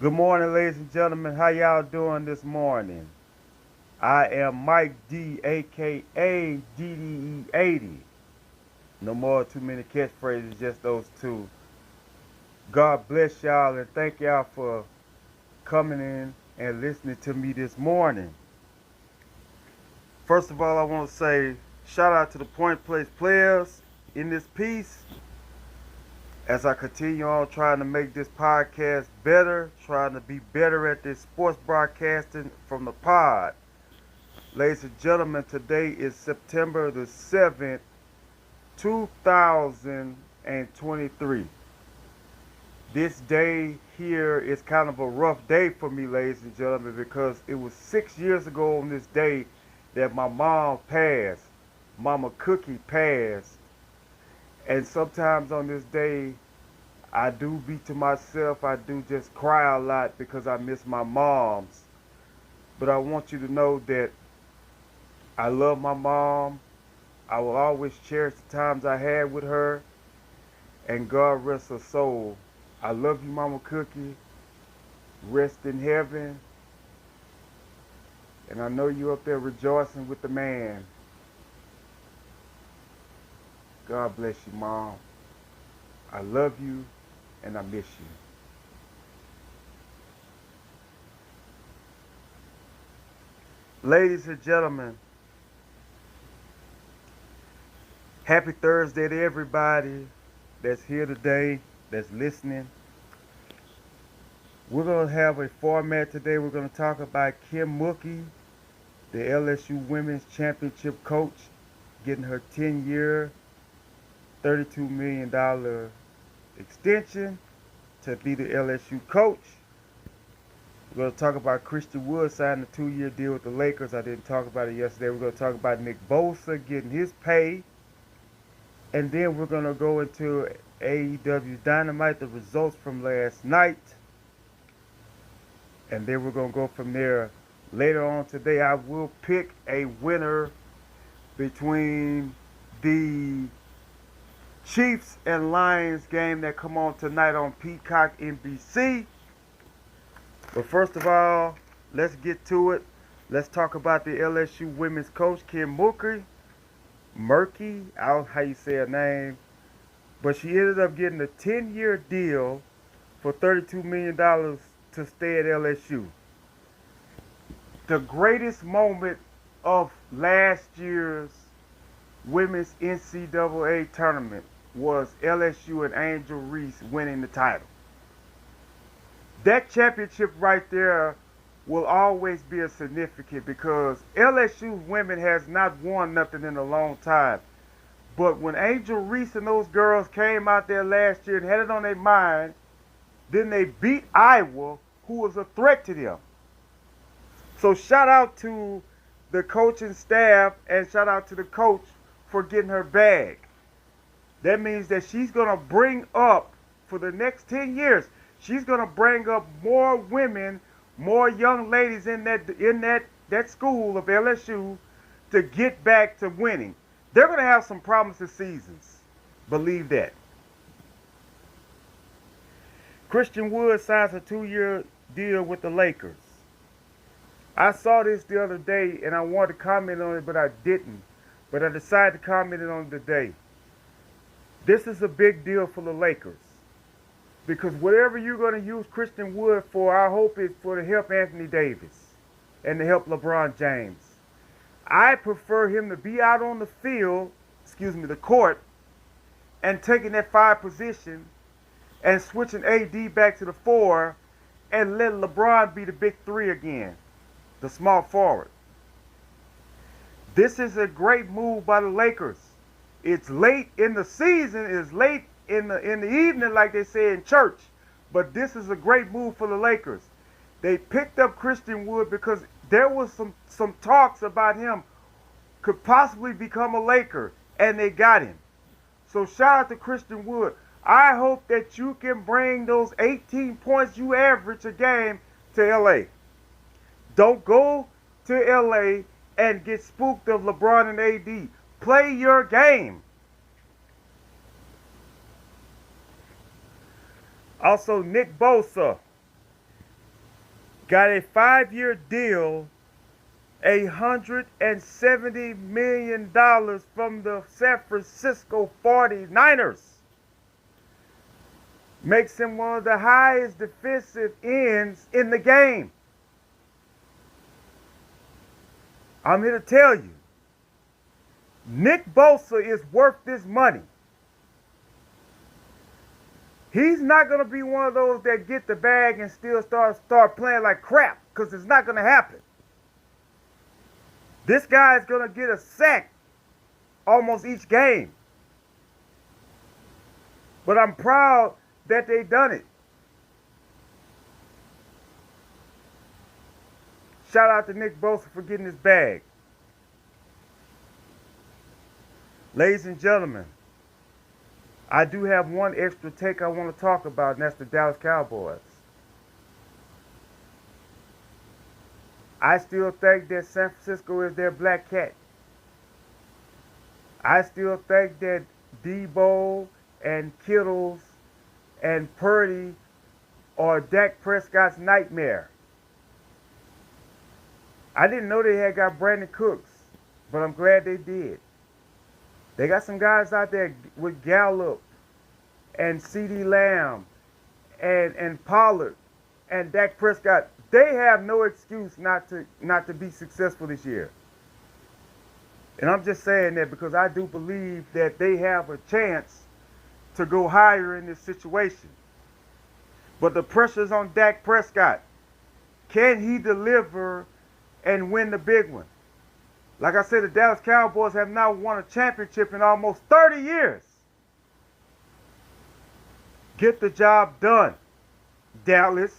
Good morning, ladies and gentlemen. How y'all doing this morning? I am Mike D, aka DDE80. No more too many catchphrases, just those two. God bless y'all and thank y'all for coming in and listening to me this morning. First of all, I want to say shout out to the Point Place players in this piece as I continue on trying to make this podcast better, trying to be better at this sports broadcasting from the pod. Ladies and gentlemen, today is September the 7th, 2023. This day here is kind of a rough day for me, ladies and gentlemen, because it was 6 years ago on this day that my mom passed. Mama Cookie passed. And sometimes on this day, I do be to myself, I do just cry a lot because I miss my moms. But I want you to know that I love my mom. I will always cherish the times I had with her. And God rest her soul. I love you, Mama Cookie. Rest in heaven. And I know you up there rejoicing with the man. God bless you, Mom. I love you and I miss you. Ladies and gentlemen, happy Thursday to everybody that's here today, that's listening. We're going to have a format today. We're going to talk about Kim Mookie, the LSU Women's Championship coach, getting her 10-year, $32 million extension to be the LSU coach. We're going to talk about Christian Wood signing a 2-year deal with the Lakers. I didn't talk about it yesterday. We're going to talk about Nick Bosa getting his pay. And then we're going to go into AEW Dynamite, the results from last night. And then we're going to go from there. Later on today, I will pick a winner between the Chiefs and Lions game that come on tonight on Peacock NBC. But first of all, let's get to it. Let's talk about the LSU women's coach, Kim Mookie. Murky, I don't know how you say her name. But she ended up getting a 10-year deal for $32 million to stay at LSU. The greatest moment of last year's women's NCAA tournament was LSU and Angel Reese winning the title. That championship right there will always be a significant because LSU women has not won nothing in a long time. But when Angel Reese and those girls came out there last year and had it on their mind, then they beat Iowa, who was a threat to them. So shout out to the coaching staff and shout out to the coach for getting her bag. That means that she's going to bring up, for the next 10 years, she's going to bring up more women, more young ladies in that school of LSU to get back to winning. They're going to have some problems this season. Believe that. Christian Wood signs a 2-year deal with the Lakers. I saw this the other day and I wanted to comment on it, but I didn't. But I decided to comment on it today. This is a big deal for the Lakers. Because whatever you're going to use Christian Wood for, I hope it's for to help Anthony Davis and to help LeBron James. I prefer him to be out on the field, the court, and taking that 5 position and switching AD back to the 4 and let LeBron be the big 3 again, the small forward. This is a great move by the Lakers. It's late in the season, it's late in the evening, like they say in church. But this is a great move for the Lakers. They picked up Christian Wood because there was some talks about him could possibly become a Laker, and they got him. So shout out to Christian Wood. I hope that you can bring those 18 points you average a game to LA. Don't go to LA and get spooked of LeBron and AD. Play your game. Also, Nick Bosa. got a 5-year deal, $170 million from the San Francisco 49ers. Makes him one of the highest defensive ends in the game. I'm here to tell you, Nick Bosa is worth this money. He's not going to be one of those that get the bag and still start playing like crap, because it's not going to happen. This guy is going to get a sack almost each game. But I'm proud that they done it. Shout out to Nick Bosa for getting his bag. Ladies and gentlemen, I do have one extra take I want to talk about, and that's the Dallas Cowboys. I still think that San Francisco is their black cat. I still think that Debo and Kittles and Purdy are Dak Prescott's nightmare. I didn't know they had got Brandon Cooks, but I'm glad they did. They got some guys out there with Gallup and CeeDee Lamb and Pollard and Dak Prescott. They have no excuse not to be successful this year. And I'm just saying that because I do believe that they have a chance to go higher in this situation. But the pressure's on Dak Prescott. Can he deliver and win the big one? Like I said, the Dallas Cowboys have not won a championship in almost 30 years. Get the job done, Dallas.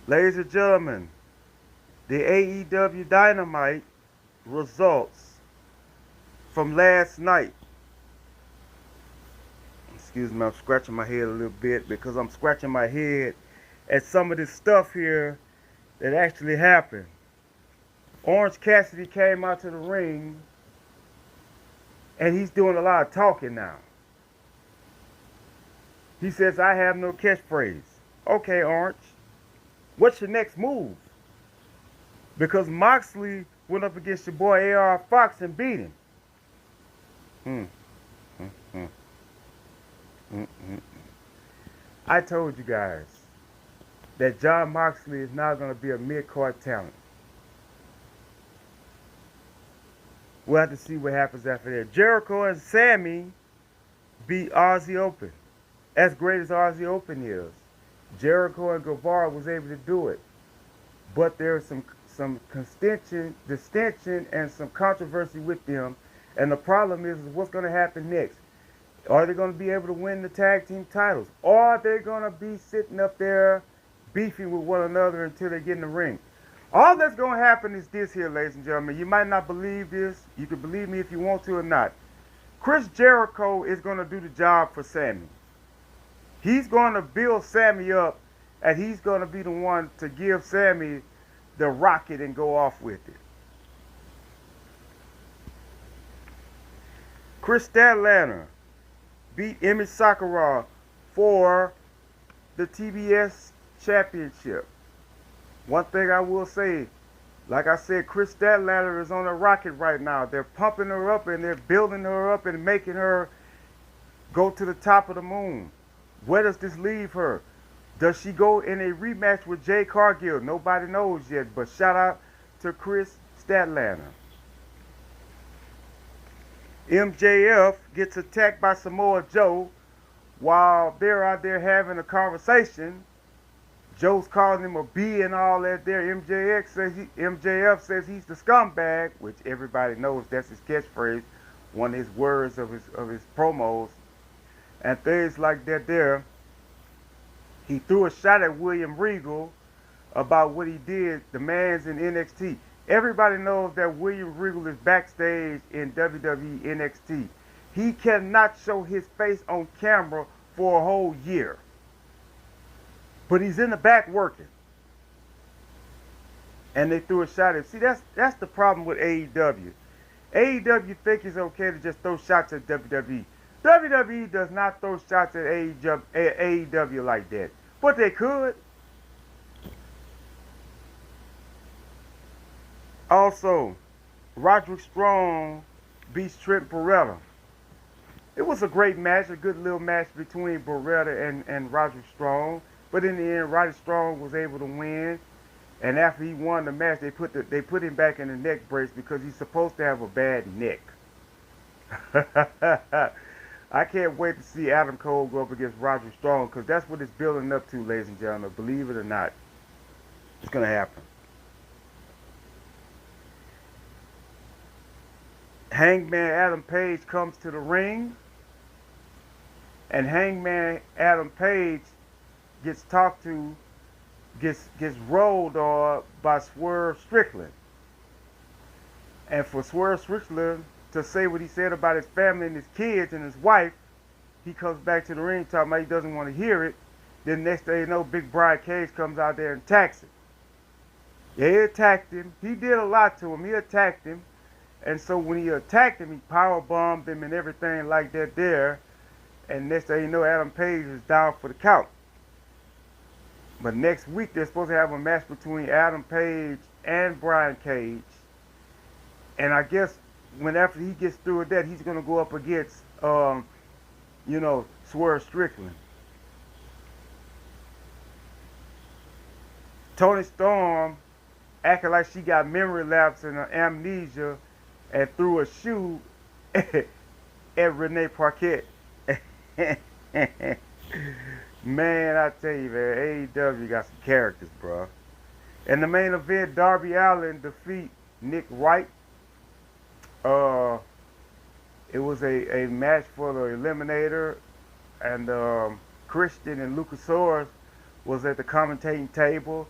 Ladies and gentlemen, the AEW Dynamite results from last night. Excuse me, I'm scratching my head a little bit because I'm scratching my head at some of this stuff here that actually happened. Orange Cassidy came out to the ring and he's doing a lot of talking now. He says, I have no catchphrase. Okay, Orange, what's your next move? Because Moxley went up against your boy A.R. Fox and beat him. I told you guys that Jon Moxley is now going to be a mid-card talent. We'll have to see what happens after that. Jericho and Sammy beat Aussie Open. As great as Aussie Open is, Jericho and Guevara was able to do it. But there's some distension and some controversy with them. And the problem is what's going to happen next. Are they going to be able to win the tag team titles? Or are they going to be sitting up there beefing with one another until they get in the ring? All that's going to happen is this here, ladies and gentlemen. You might not believe this. You can believe me if you want to or not. Chris Jericho is going to do the job for Sammy. He's going to build Sammy up, and he's going to be the one to give Sammy the rocket and go off with it. Chris Statlander beat Emi Sakura for the TBS championship. One thing I will say, like I said, Chris Statlander is on a rocket right now. They're pumping her up and they're building her up and making her go to the top of the moon. Where does this leave her? Does she go in a rematch with Jay Cargill? Nobody knows yet, but shout out to Chris Statlander. MJF gets attacked by Samoa Joe while they're out there having a conversation. Joe's calling him a B and all that there. MJF says he's the scumbag, which everybody knows that's his catchphrase, one of his words of his promos, and things like that there. He threw a shot at William Regal about what he did. The man's in NXT. Everybody knows that William Regal is backstage in WWE NXT. He cannot show his face on camera for a whole year. But he's in the back working. And they threw a shot at him. See, that's the problem with AEW. AEW think it's okay to just throw shots at WWE. WWE does not throw shots at AEW like that, but they could. Also, Roderick Strong beats Trent Beretta. It was a great match, a good little match between Beretta and Roderick Strong. But in the end, Roderick Strong was able to win. And after he won the match, they put him back in the neck brace because he's supposed to have a bad neck. I can't wait to see Adam Cole go up against Roderick Strong because that's what it's building up to, ladies and gentlemen. Believe it or not, it's going to happen. Hangman Adam Page comes to the ring, and Hangman Adam Page gets talked to, gets rolled by Swerve Strickland. And for Swerve Strickland to say what he said about his family and his kids and his wife, he comes back to the ring talking about he doesn't want to hear it. Then next day you know, Big Brian Cage comes out there and attacks him. Yeah, he attacked him. He did a lot to him. He attacked him. And so when he attacked him, he powerbombed him and everything like that there. And next thing you know, Adam Page is down for the count. But next week, they're supposed to have a match between Adam Page and Brian Cage. And I guess after he gets through with that, he's going to go up against, Swerve Strickland. Toni Storm acting like she got memory lapse and amnesia and threw a shoe at Renee Paquette. Man, I tell you, man, AEW got some characters, bro. In the main event, Darby Allin defeat Nick Wright. It was a match for the Eliminator, and Christian and Luchasaurus was at the commentating table,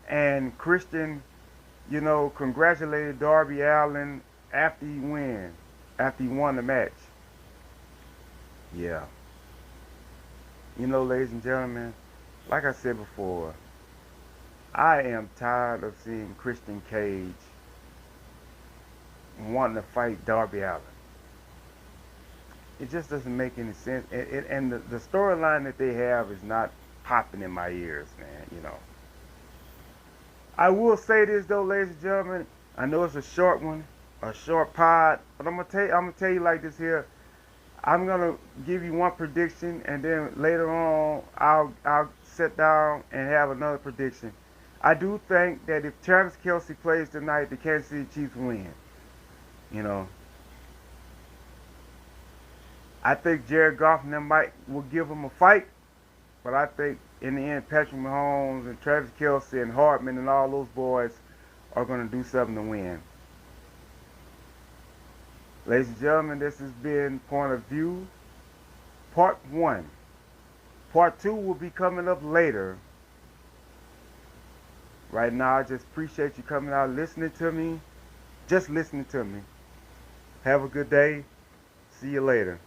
and Christian, congratulated Darby Allin after he won the match. Yeah. Ladies and gentlemen, like I said before, I am tired of seeing Christian Cage wanting to fight Darby Allin. It just doesn't make any sense. And the storyline that they have is not popping in my ears, man, I will say this though, ladies and gentlemen. I know it's a short one, a short pod, but I'm gonna tell you like this here. I'm gonna give you one prediction, and then later on I'll sit down and have another prediction. I do think that if Travis Kelce plays tonight, the Kansas City Chiefs win. I think Jared Goff and them will give him a fight, but I think in the end, Patrick Mahomes and Travis Kelce and Hartman and all those boys are going to do something to win. Ladies and gentlemen, this has been Point of View, Part 1. Part 2 will be coming up later. Right now, I just appreciate you coming out, listening to me. Just listening to me. Have a good day. See you later.